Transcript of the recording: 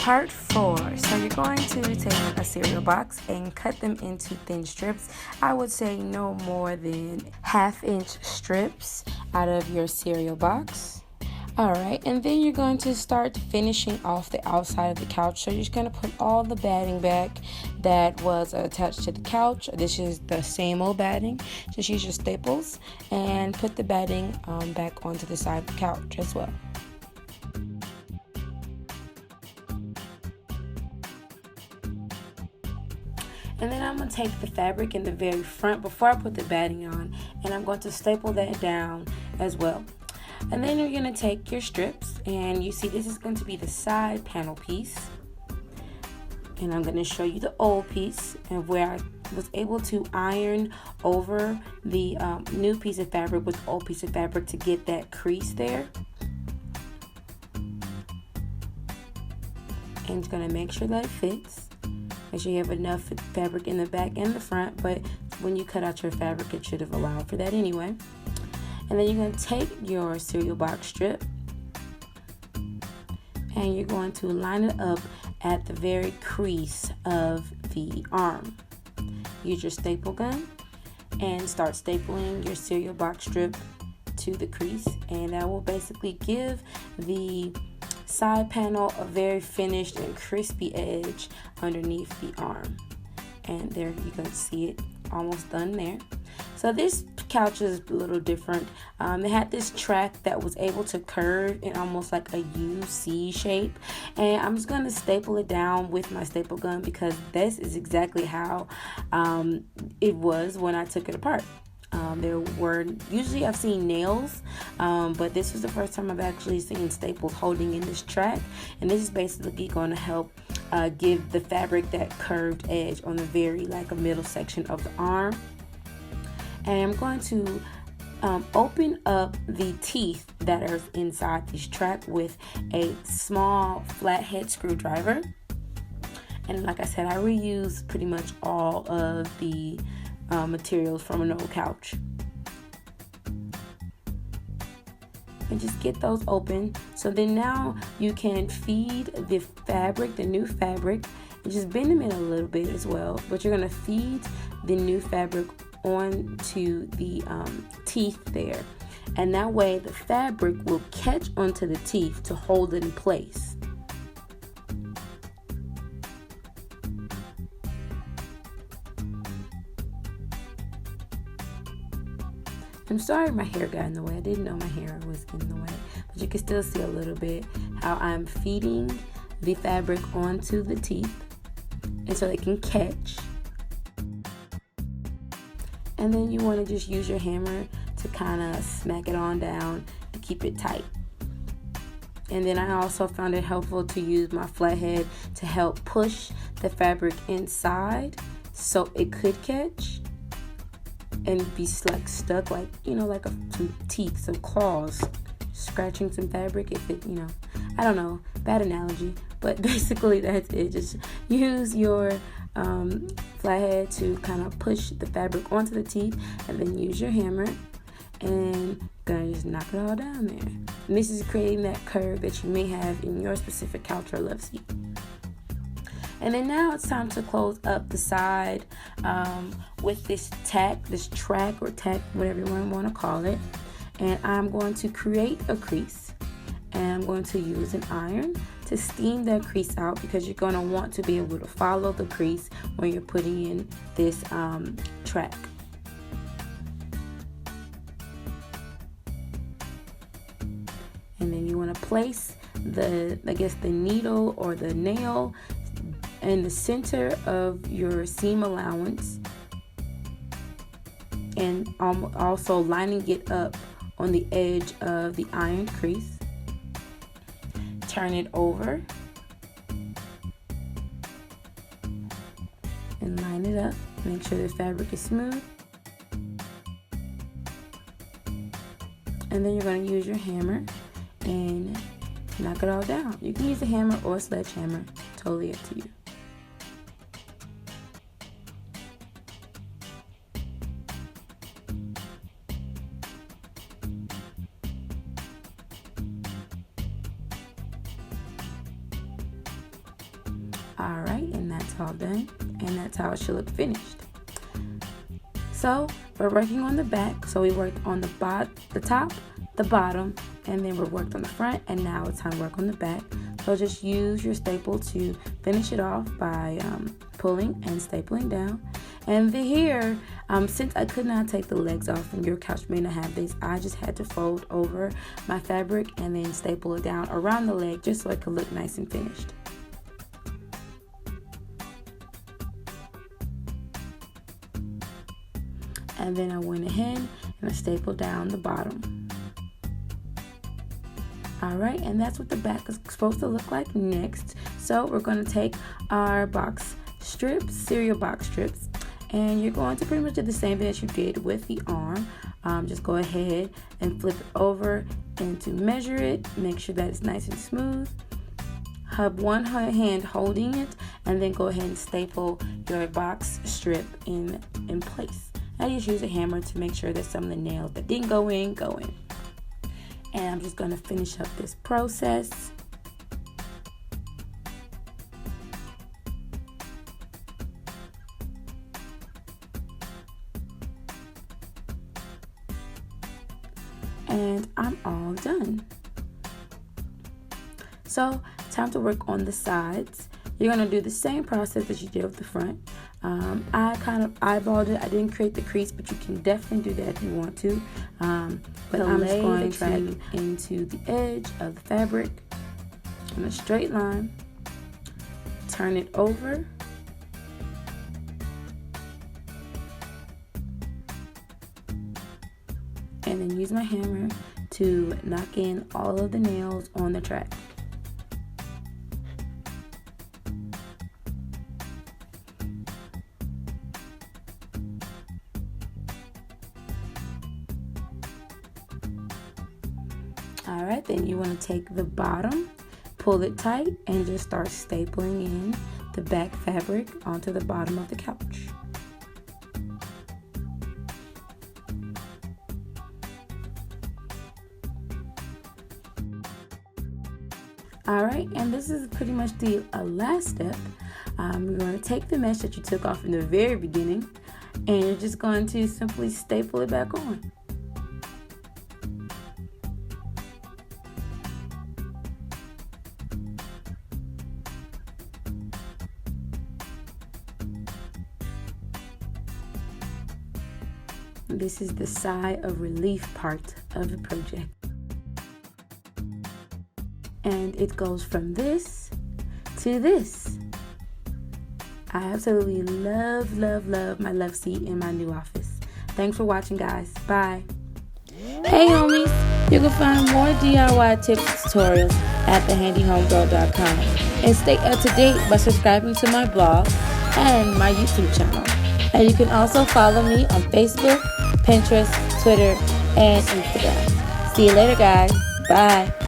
Part 4. So you're going to take a cereal box and cut them into thin strips. I would say no more than 1/2 inch strips out of your cereal box. Alright, and then you're going to start finishing off the outside of the couch. So you're just going to put all the batting back that was attached to the couch. This is the same old batting. Just use your staples and put the batting back onto the side of the couch as well. And then I'm going to take the fabric in the very front before I put the batting on, and I'm going to staple that down as well. And then you're going to take your strips, and you see this is going to be the side panel piece. And I'm going to show you the old piece and where I was able to iron over the new piece of fabric with the old piece of fabric to get that crease there. And it's going to make sure that it fits. Make sure you have enough fabric in the back and the front, but when you cut out your fabric, it should have allowed for that anyway. And then you're going to take your cereal box strip and you're going to line it up at the very crease of the arm. Use your staple gun and start stapling your cereal box strip to the crease, and that will basically give the side panel a very finished and crispy edge underneath the arm. And there you can see it almost done there. So this couch is a little different. It had this track that was able to curve in almost like a UC shape, and I'm just going to staple it down with my staple gun because this is exactly how it was when I took it apart. There were, usually I've seen nails, but this was the first time I've actually seen staples holding in this track, and this is basically going to help give the fabric that curved edge on the very a middle section of the arm. And I'm going to open up the teeth that are inside this track with a small flathead screwdriver. And like I said, I reuse pretty much all of the materials from an old couch. And just get those open. So then now you can feed the fabric, the new fabric, and just bend them in a little bit as well. But you're going to feed the new fabric onto the teeth there. And that way the fabric will catch onto the teeth to hold it in place. I'm sorry my hair got in the way. I didn't know my hair was in the way. But you can still see a little bit how I'm feeding the fabric onto the teeth, and so they can catch. And then you want to just use your hammer to kind of smack it on down to keep it tight. And then I also found it helpful to use my flathead to help push the fabric inside so it could catch and be stuck like some teeth, some claws, scratching some fabric if it, I don't know, bad analogy, but basically that's it. Just use your flathead to kind of push the fabric onto the teeth, and then use your hammer and gonna just knock it all down there. And this is creating that curve that you may have in your specific couch or love seat. And then now it's time to close up the side with this track, whatever you want to call it. And I'm going to create a crease, and I'm going to use an iron to steam that crease out, because you're going to want to be able to follow the crease when you're putting in this track. And then you want to place the needle or the nail in the center of your seam allowance, and also lining it up on the edge of the iron crease. Turn it over and line it up. Make sure the fabric is smooth. And then you're going to use your hammer and knock it all down. You can use a hammer or a sledgehammer, totally up to you. Alright, and that's all done, and that's how it should look finished. So we're working on the back. So we worked on the top, the bottom, and then we worked on the front, and now it's time to work on the back. So just use your staple to finish it off by pulling and stapling down. And here, since I could not take the legs off, and your couch may not have this, I just had to fold over my fabric and then staple it down around the leg just so it could look nice and finished. And then I went ahead and I stapled down the bottom. Alright, and that's what the back is supposed to look like next. So we're going to take our box strips, cereal box strips, and you're going to pretty much do the same thing as you did with the arm. Just go ahead and flip it over and to measure it, make sure that it's nice and smooth. Have one hand holding it, and then go ahead and staple your box strip in place. I just use a hammer to make sure that some of the nails that didn't go in, go in. And I'm just going to finish up this process. And I'm all done. So, time to work on the sides. You're going to do the same process that you did with the front. I kind of eyeballed it. I didn't create the crease, but you can definitely do that if you want to. But I'm just going to track into the edge of the fabric in a straight line. Turn it over. And then use my hammer to knock in all of the nails on the track. Alright, then you want to take the bottom, pull it tight, and just start stapling in the back fabric onto the bottom of the couch. Alright, and this is pretty much the last step. You're going to take the mesh that you took off in the very beginning, and you're just going to simply staple it back on. This is the sigh of relief part of the project. And it goes from this to this. I absolutely love, love, love my love seat in my new office. Thanks for watching, guys. Bye. Hey, homies. You can find more DIY tips and tutorials at thehandyhomegirl.com. And stay up to date by subscribing to my blog and my YouTube channel. And you can also follow me on Facebook, Pinterest, Twitter, and Instagram. See you later, guys. Bye.